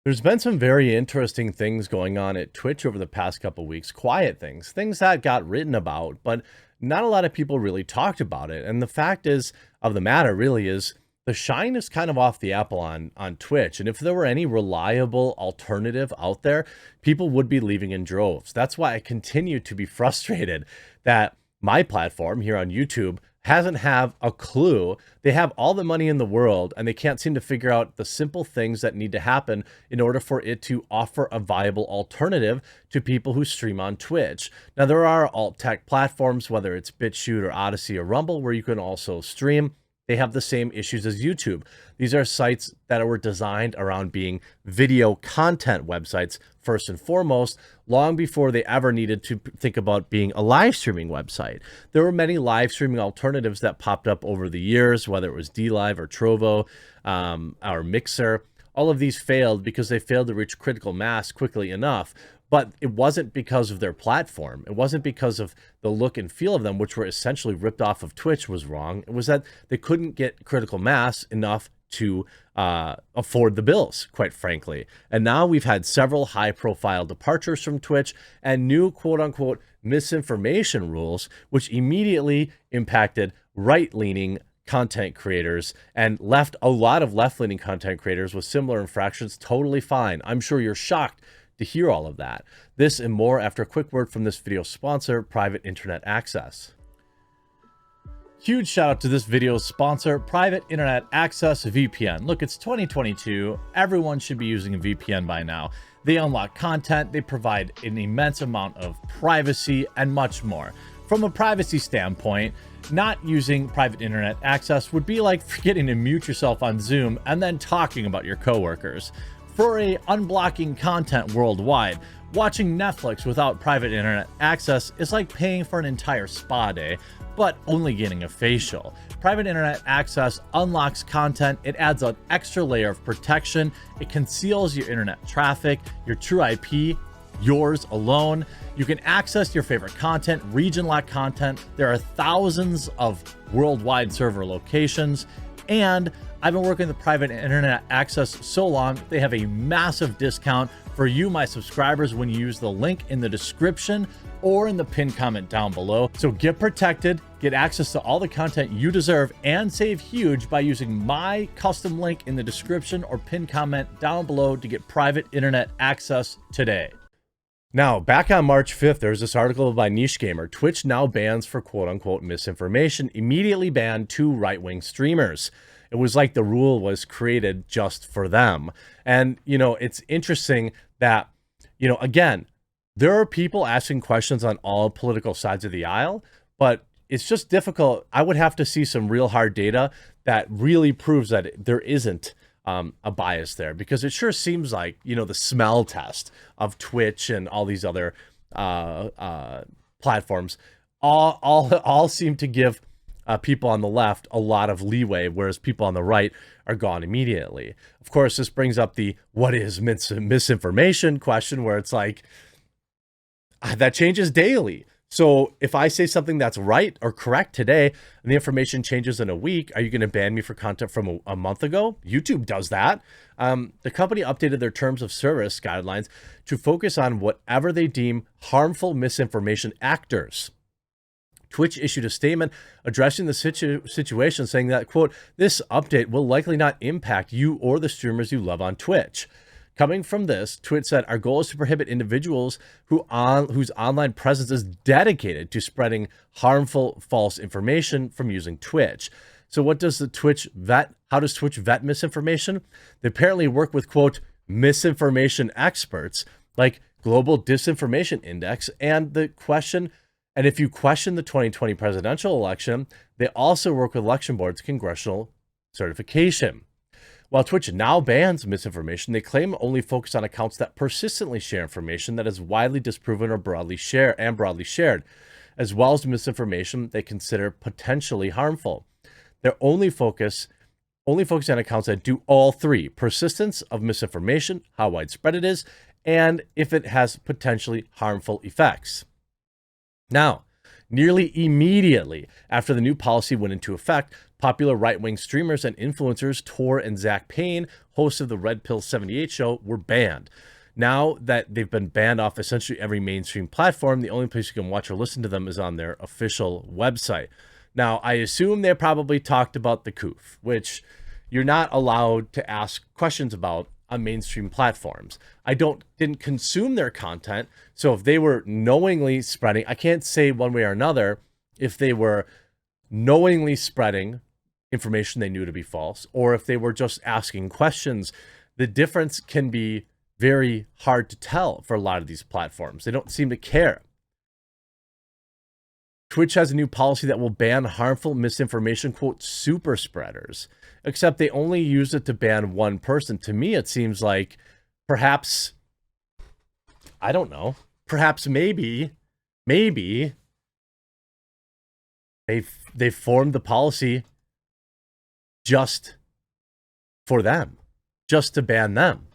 There's been some very interesting things going on at Twitch over the past couple weeks, quiet things, things that got written about, but not a lot of people really talked about it. And the fact is of the matter really is the shine is kind of off the apple on Twitch. And if there were any reliable alternative out there, people would be leaving in droves. That's why I continue to be frustrated that my platform here on YouTube hasn't have a clue. They have all the money in the world and they can't seem to figure out the simple things that need to happen in order for it to offer a viable alternative to people who stream on Twitch. Now, there are alt tech platforms, whether it's BitChute or Odyssey or Rumble, where you can also stream. They have the same issues as YouTube. These are sites that were designed around being video content websites first and foremost, long before they ever needed to think about being a live streaming website. There were many live streaming alternatives that popped up over the years, whether it was DLive or Trovo or Mixer. All of these failed because they failed to reach critical mass quickly enough. But it wasn't because of their platform. It wasn't because of the look and feel of them, which were essentially ripped off of Twitch, was wrong. It was that they couldn't get critical mass enough to afford the bills, quite frankly. And now we've had several high-profile departures from Twitch and new quote-unquote misinformation rules, which immediately impacted right-leaning content creators and left a lot of left-leaning content creators with similar infractions totally fine. I'm sure you're shocked to hear all of that. This and more after a quick word from this video's sponsor, Private Internet Access. Huge shout out to this video's sponsor, Private Internet Access VPN. Look, it's 2022. Everyone should be using a VPN by now. They unlock content, they provide an immense amount of privacy, and much more. From a privacy standpoint, not using private internet access would be like forgetting to mute yourself on Zoom and then talking about your coworkers. For a unblocking content worldwide, watching Netflix without private internet access is like paying for an entire spa day, but only getting a facial. Private internet access unlocks content, it adds an extra layer of protection, it conceals your internet traffic, your true IP, yours alone. You can access your favorite content, region-locked content. There are thousands of worldwide server locations, and I've been working with private internet access so long, they have a massive discount for you, my subscribers, when you use the link in the description or in the pinned comment down below. So get protected, get access to all the content you deserve, and save huge by using my custom link in the description or pinned comment down below to get private internet access today. Now, back on March 5th, there's this article by Niche Gamer. Twitch now bans for quote-unquote misinformation, immediately banned 2 right-wing streamers. It was like the rule was created just for them. And, you know, it's interesting that, you know, again, there are people asking questions on all political sides of the aisle, but it's just difficult. I would have to see some real hard data that really proves that there isn't a bias there, because it sure seems like, you know, the smell test of Twitch and all these other platforms all seem to give people on the left a lot of leeway, whereas people on the right are gone immediately. Of course, this brings up the what is misinformation question, where it's like that changes daily. So if I say something that's right or correct today and the information changes in a week, are you going to ban me for content from a month ago? YouTube does that. The company updated their terms of service guidelines to focus on whatever they deem harmful misinformation actors. Twitch issued a statement addressing the situation, saying that, quote, this update will likely not impact you or the streamers you love on Twitch. Coming from this, Twitch said, our goal is to prohibit individuals whose online presence is dedicated to spreading harmful false information from using Twitch. So what does Twitch vet? How does Twitch vet misinformation? They apparently work with, quote, misinformation experts like Global Disinformation Index and if you question the 2020 presidential election, they also work with election boards' congressional certification. While Twitch now bans misinformation, they claim only focus on accounts that persistently share information that is widely disproven or broadly shared, as well as misinformation they consider potentially harmful. They're only focus on accounts that do all three: persistence of misinformation, how widespread it is, and if it has potentially harmful effects. Now, Nearly immediately after the new policy went into effect, popular right-wing streamers and influencers Tor and Zach Payne, hosts of the Red Pill 78 show, were banned. Now that they've been banned off essentially every mainstream platform, the only place you can watch or listen to them is on their official website. Now, I assume they probably talked about the COOF, which you're not allowed to ask questions about on mainstream platforms. I didn't consume their content, so if they were knowingly spreading, I can't say one way or another if they were knowingly spreading information they knew to be false, or if they were just asking questions. The difference can be very hard to tell for a lot of these platforms. They don't seem to care. Twitch has a new policy that will ban harmful misinformation, quote, super spreaders, except they only use it to ban one person. To me, it seems like perhaps, I don't know, perhaps maybe they formed the policy just for them, just to ban them.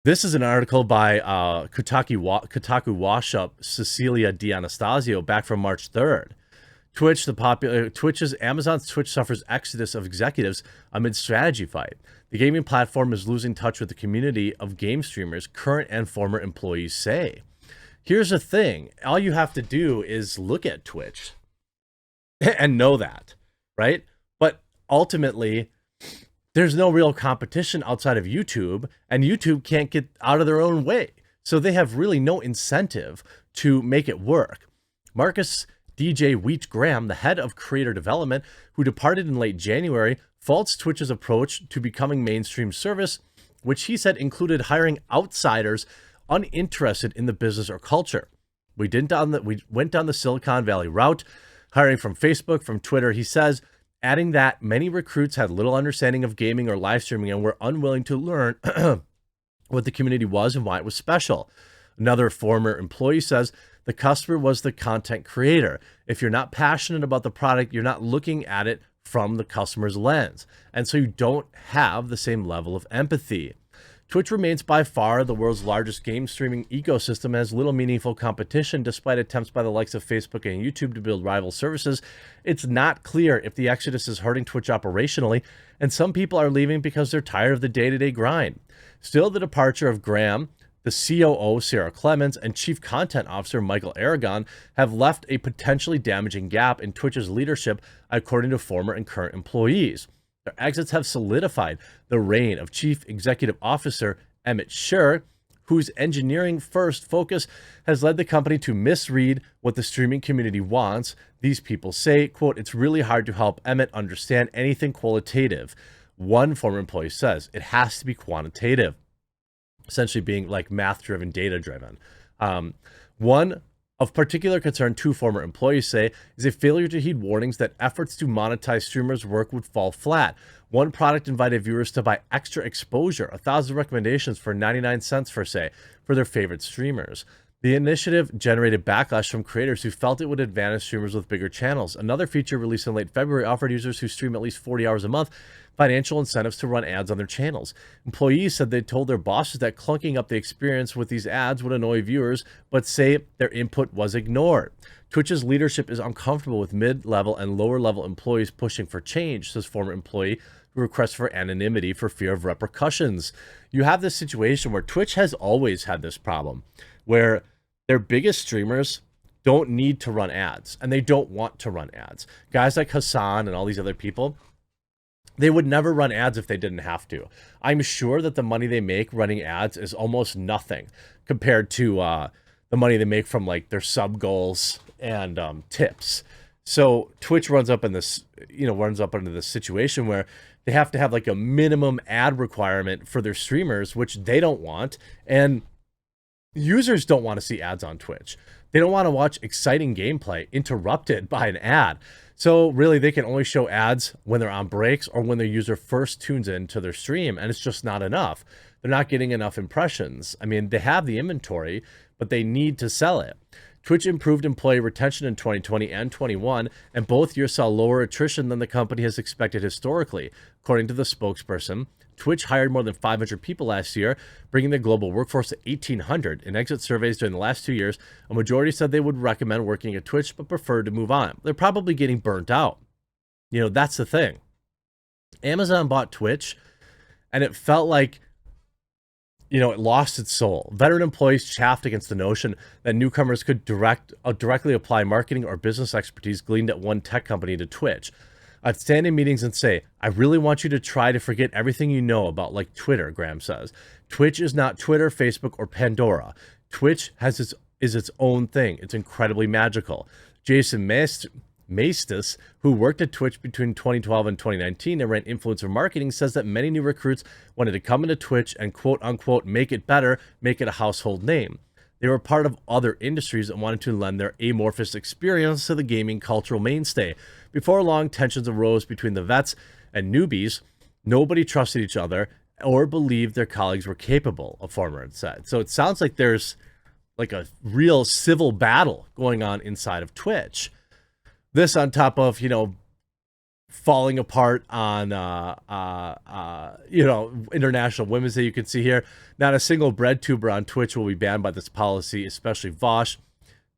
This is an article by Kotaku wash-up Cecilia D'Anastasio back from March 3rd. Amazon's Twitch suffers exodus of executives amid strategy fight. The gaming platform is losing touch with the community of game streamers, current and former employees say. Here's the thing. All you have to do is look at Twitch and know that, right? But ultimately, there's no real competition outside of YouTube, and YouTube can't get out of their own way. So they have really no incentive to make it work. Marcus DJ Wheat Graham, the head of creator development, who departed in late January, faults Twitch's approach to becoming mainstream service, which he said included hiring outsiders uninterested in the business or culture. We went down the Silicon Valley route, hiring from Facebook, from Twitter, he says, adding that many recruits had little understanding of gaming or live streaming and were unwilling to learn what the community was and why it was special. Another former employee says the customer was the content creator. If you're not passionate about the product, you're not looking at it from the customer's lens. And so you don't have the same level of empathy. Twitch remains by far the world's largest game streaming ecosystem and has little meaningful competition despite attempts by the likes of Facebook and YouTube to build rival services. It's not clear if the exodus is hurting Twitch operationally, and some people are leaving because they're tired of the day-to-day grind. Still, the departure of Graham, the COO, Sarah Clemens, and Chief Content Officer, Michael Aragon, have left a potentially damaging gap in Twitch's leadership, according to former and current employees. Their exits have solidified the reign of Chief Executive Officer Emmett Shear, whose engineering-first focus has led the company to misread what the streaming community wants. These people say, quote, it's really hard to help Emmett understand anything qualitative. One former employee says, it has to be quantitative, essentially being like math-driven, data-driven. One of particular concern, two former employees say, is a failure to heed warnings that efforts to monetize streamers' work would fall flat. One product invited viewers to buy extra exposure, 1,000 recommendations for 99 cents for their favorite streamers. The initiative generated backlash from creators who felt it would advantage streamers with bigger channels. Another feature released in late February offered users who stream at least 40 hours a month financial incentives to run ads on their channels. Employees said they told their bosses that clunking up the experience with these ads would annoy viewers, but say their input was ignored. Twitch's leadership is uncomfortable with mid-level and lower-level employees pushing for change, says former employee who requests for anonymity for fear of repercussions. You have this situation where Twitch has always had this problem, where their biggest streamers don't need to run ads, and they don't want to run ads. Guys like Hassan and all these other people, they would never run ads if they didn't have to. I'm sure that the money they make running ads is almost nothing compared to the money they make from like their sub goals and tips. So Twitch runs up into this situation where they have to have like a minimum ad requirement for their streamers, which they don't want, and users don't want to see ads on Twitch. They don't want to watch exciting gameplay interrupted by an ad. So really, they can only show ads when they're on breaks or when their user first tunes in to their stream, and it's just not enough. They're not getting enough impressions. I mean, they have the inventory, but they need to sell it. Twitch improved employee retention in 2020 and 21, and both years saw lower attrition than the company has expected historically. According to the spokesperson, Twitch hired more than 500 people last year, bringing the global workforce to 1,800. In exit surveys during the last 2 years, a majority said they would recommend working at Twitch but preferred to move on. They're probably getting burnt out. You know, that's the thing. Amazon bought Twitch, and it felt like, you know, it lost its soul. Veteran employees chaffed against the notion that newcomers could directly apply marketing or business expertise gleaned at one tech company to Twitch. I'd stand in meetings and say, I really want you to try to forget everything you know about, like Twitter, Graham says. Twitch is not Twitter, Facebook, or Pandora. Twitch is its own thing. It's incredibly magical. Jason Maestas, who worked at Twitch between 2012 and 2019 and ran influencer marketing, says that many new recruits wanted to come into Twitch and quote unquote make it better, make it a household name. They were part of other industries that wanted to lend their amorphous experience to the gaming cultural mainstay. Before long, tensions arose between the vets and newbies. Nobody trusted each other or believed their colleagues were capable, a former had said. So it sounds like there's like a real civil battle going on inside of Twitch. This on top of, you know, falling apart on, you know, International Women's Day. You can see here, not a single bread tuber on Twitch will be banned by this policy, especially Vosh,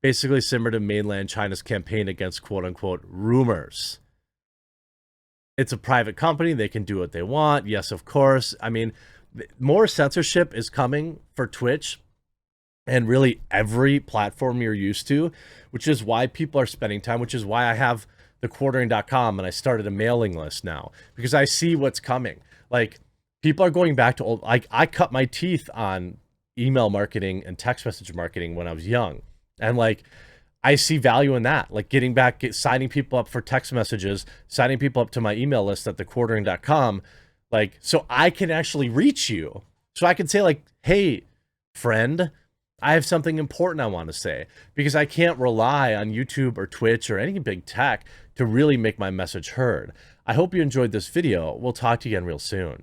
basically similar to mainland China's campaign against quote-unquote rumors. It's a private company. They can do what they want. Yes, of course. I mean, more censorship is coming for Twitch and really every platform you're used to, which is why people are spending time, which is why I have the quartering.com and I started a mailing list now, because I see what's coming. Like, people are going back to old, like, I cut my teeth on email marketing and text message marketing when I was young. And like, I see value in that, like getting back, signing people up for text messages, signing people up to my email list at thequartering.com, like, so I can actually reach you. So I can say like, hey, friend, I have something important I want to say, because I can't rely on YouTube or Twitch or any big tech to really make my message heard. I hope you enjoyed this video. We'll talk to you again real soon.